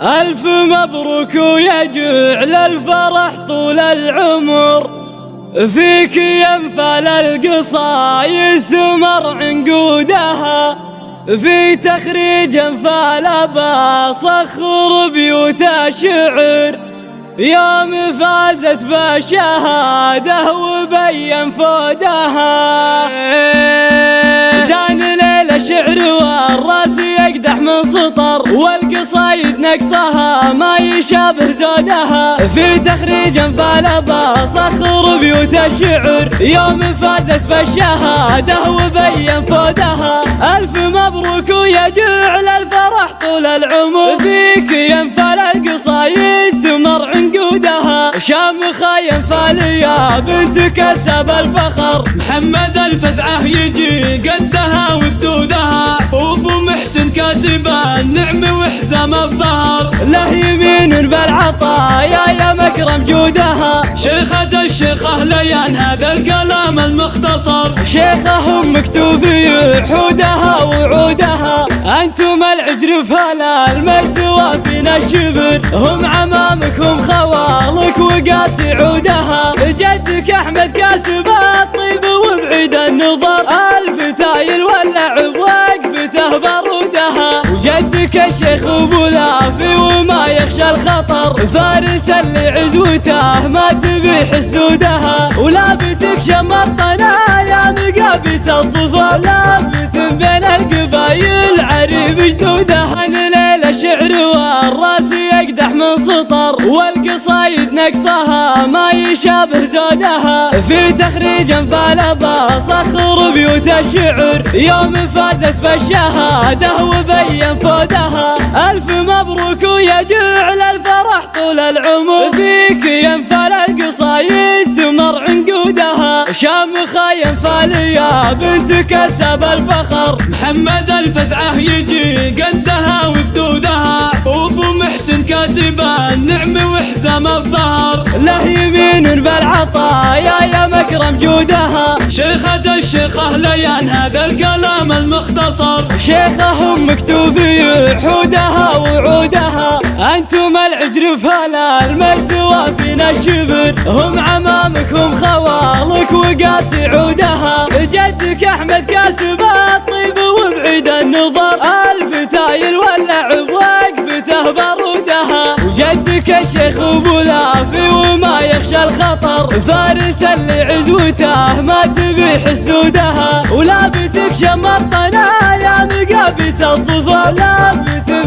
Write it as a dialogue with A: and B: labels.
A: ألف مبروك ويجعل الفرح طول العمر، فيك ينفل القصايد ثمر عنقودها، في تخريج انفال بصخر بيوت الشعر، يوم فازت بالشهادة وبين فودها. زان ليلة شعر والراس يقدح من سطر، والقصايد نقصها ما يشابه زودها، في تخريج انفال بصخر بيوت الشعر، يوم فازت بالشهادة وبين فودها. ألف مبروك ويجعل الفرح طول العمر، فيك ينفل القصايد ثمر عنقودها، شامخة ينفل يا بنت كسب الفخر،
B: محمد الفزعة يجي قدها وبدودها، وابو محسن كاسب النعم وحزام الظهر،
A: له يمين بالعطايا يا مكرم جودها،
B: شيخة الشيخة ليان هذا الكلام المختصر،
A: شيخهم مكتوب حودها وعودها، انتم العدر فلا المجد وفينا الشبر، هم عمامكم خوالك وقاسي عودها، جدك احمد كاسب الطيب وبعيد النظر، الفتايل واللعب وقفته بارودها، وجدك الشيخ ابو لافي وما يخشى الخطر، فارس اللي عزوته ما تبي حسدودها، ولابتك شمطنا يا مقابس الظفر، لابت بين القبايل عريب جدودها. ليلة شعر والراس يقدح من سطر، والقصايد نقصها ما يشابه زودها، في تخريج انفال بصخر بيوت الشعر، يوم فازت بالشهادة وبين فودها. ألف مبروك ويجعل الفرح طول العمر، فيك ينفل القصايد ثمر عنقودها، شامخة ينفل يا بنت كسب الفخر،
B: محمد الفزعة يجي قدها وبدودها، وابو محسن كاسب النعم وحزام الظهر،
A: له يمين بالعطايا يا مكرم جودها،
B: شيخة الشيخة ليان هذا الكلام المختصر،
A: شيخهم مكتوب حودها وعودها، انتم العدر فلا المجد وفينا الشبر، هم عمامكم خوالك وقاسي عودها، جدك احمد كاسب الطيب وبعيد النظر، الفتايل واللعب وقفته بارودها، وجدك الشيخ ابو لافي وما يخشى الخطر، فارس اللي عزوته ما تبي حسدودها، ولابتك شمطنا يا مقابس الظفر، لابت